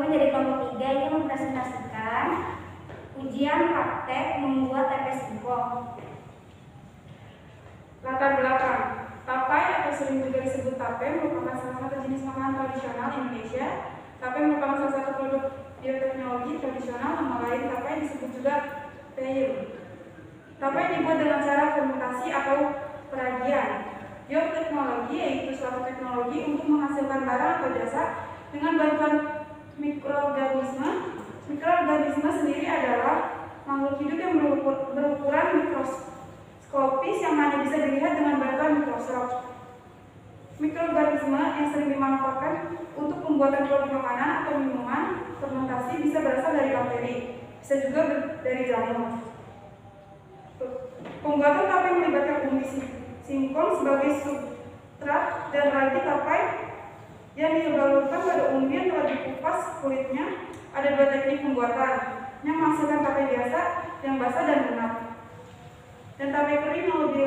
Singkong dari kelompok 3 ini mempresentasikan ujian praktek membuat tape singkong. Latar belakang. Tapai atau sering juga disebut tape merupakan salah satu jenis makanan tradisional Indonesia. Tape merupakan salah satu produk bioteknologi tradisional, nama lain tape disebut juga teyung. Tape dibuat dengan cara fermentasi atau peragian. Bioteknologi yaitu suatu teknologi untuk menghasilkan barang atau jasa dengan bantuan mikroorganisme. Mikroorganisme sendiri adalah makhluk hidup yang berukuran mikroskopis yang hanya bisa dilihat dengan bantuan mikroskop. Mikroorganisme yang sering dimanfaatkan untuk pembuatan produk makanan atau minuman fermentasi bisa berasal dari bakteri, bisa juga dari jamur. Pembuatan tape melibatkan umbi singkong sebagai substrat dan ragi tape yang dibalurkan pada umbi yang telah dikupas kulitnya. Ada 2 teknik pembuatan yang menghasilkan tape biasa yang basah dan lunak, dan tape kering yang lebih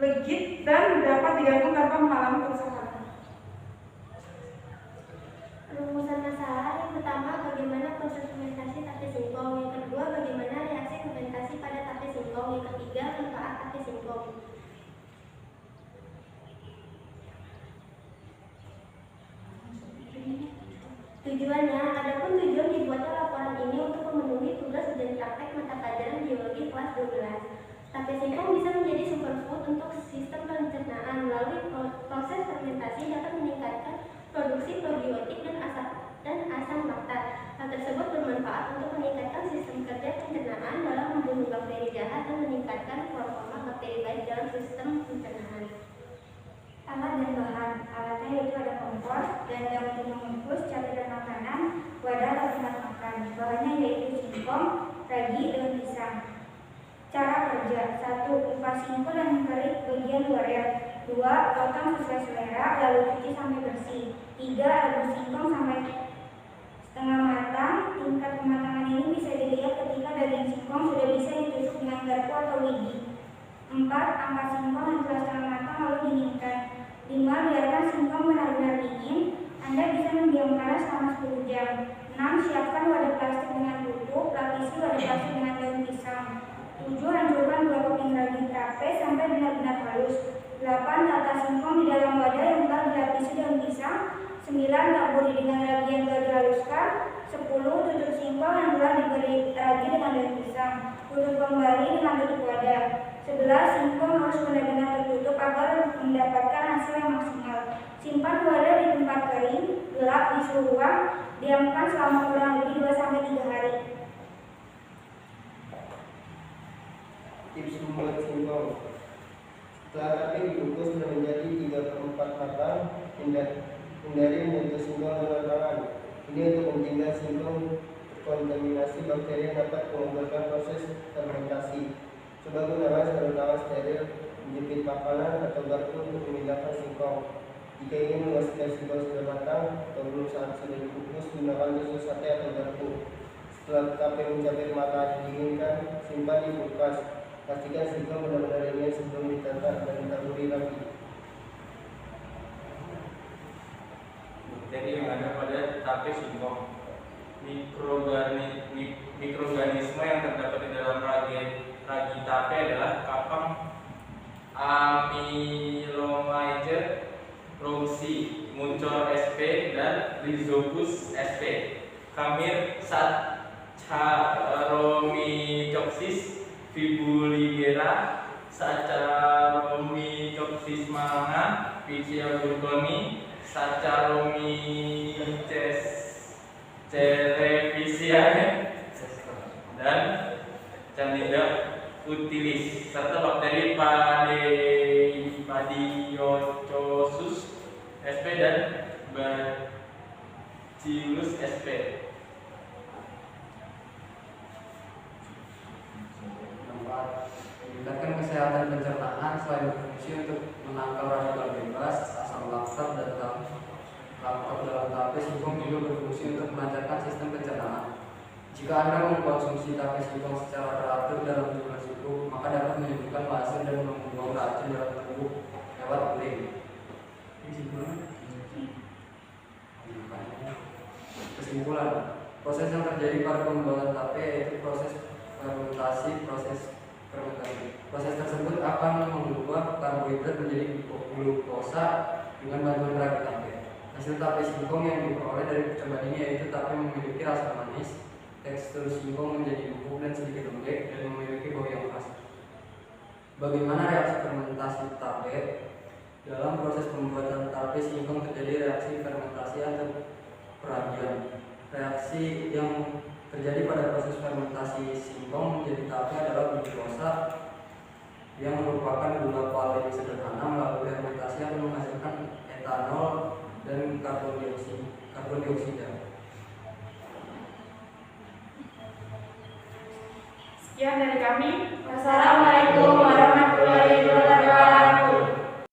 legit dan dapat digantung tanpa mengalami kerusakan. Rumusan masalah: yang pertama, bagaimana proses fermentasi tape singkong. Yang kedua, bagaimana reaksi fermentasi pada tape singkong. Yang ketiga, manfaat tape singkong. Tujuannya, adapun tujuan dibuatnya laporan ini untuk memenuhi tugas ujian praktek mata pelajaran biologi kelas 12. Tape singkong bisa menjadi superfood untuk sistem pencernaan. Melalui proses fermentasi dapat meningkatkan produksi probiotik dan asam laktat. Hal tersebut bermanfaat untuk meningkatkan sistem kerja pencernaan dalam membunuh bakteri jahat dan meningkatkan performa bakteri baik dalam sistem pencernaan. Alat dan bahan. Alatnya yaitu ada kompor, ganda untuk membungkus, catakan makanan, wadah atau tempat makan. Bahannya yaitu singkong, ragi, daun pisang. Cara kerja: 1. Kupas singkong dan kerik bagian luarnya. 2. Potong sesuai selera, lalu cuci sampai bersih. 3. Rebus singkong sampai setengah matang. Tingkat kematangan ini bisa dilihat ketika daging singkong sudah bisa ditusuk dengan garpu atau lidi. 4. Angkat singkong yang telah setengah matang lalu dinginkan. 5. Biarkan singkong benar-benar dingin. Anda bisa mendiamkannya selama 10 jam. 6. Siapkan wadah plastik dengan tutup, lapisi wadah plastik dengan daun pisang. 7. Hancurkan 2 keping ragi tape sampai benar-benar halus. 8. Tata singkong di dalam wadah yang telah dilapisi daun pisang. 9. Taburi dengan ragi yang telah dihaluskan. 10. Tutup singkong yang telah diberi ragi dengan daun pisang. Tutup kembali dengan tutup wadah. 11. Singkong harus benar-benar tertutup agar mendapatkan hasil yang maksimal. Simpan wadah di tempat kering, gelap di suhu ruang. Diamkan selama kurang lebih 2-3 hari. Tips membuat singkong. Setelah tape dibungkus dan menjadi 3/4 matang, hindari menyentuh singkong dengan tangan. Ini untuk mencegah singkong terkontaminasi bakteri yang dapat mengagalkan proses fermentasi. Coba gunakan sarung tangan steril, menjepit makanan atau garpu untuk memindahkan singkong. Jika ingin memastikan singkong sudah matang atau belum saat sudah dibungkus, gunakan tusuk sate atau garpu. Setelah tape mencapai matang dinginkan, simpan di kulkas. Pastikan singkong benar-benar dingin sebelum ditata dan ditaburi lagi. Bakteri yang ada pada tape singkong. Mikroorganisme yang terdapat di dalam ragi tape adalah kapang Amylomyces rhomsi, muncul sp, dan Rhizopus sp. Khamir Saccharomyces fibuligera, Saccharomyces manga, Pichia burgoni, Saccharomyces cerevisiae, dan Candida utilis, serta bakteri Padiochosus sp dan Bacillus sp. Meningkatkan kesehatan pencernaan selain berfungsi untuk menangkal radikal bebas, asam laktat dan laktat dalam tape singkong juga berfungsi untuk melancarkan sistem pencernaan. Jika Anda mengkonsumsi tape singkong secara teratur dalam jumlah cukup, maka dapat menyembuhkan basir dan membuang racun dalam tubuh lewat urin. Kesimpulan. Kesimpulan, proses yang terjadi pada pembuatan tape yaitu proses fermentasi. Proses tersebut akan mengubah karbohidrat menjadi glukosa dengan bantuan ragi tape. Hasil tape singkong yang diperoleh dari percobaan ini yaitu tape memiliki rasa manis, tekstur singkong menjadi empuk dan sedikit lembek, dan memiliki bau yang khas. Bagaimana reaksi fermentasi tape? Dalam proses pembuatan tape singkong terjadi reaksi fermentasi atau peragian. Reaksi yang terjadi pada proses fermentasi singkong menjadi tape adalah glukosa yang merupakan gula paling sederhana. Melalui fermentasi akan menghasilkan etanol dan karbon dioksida. Sekian dari kami. Wassalamualaikum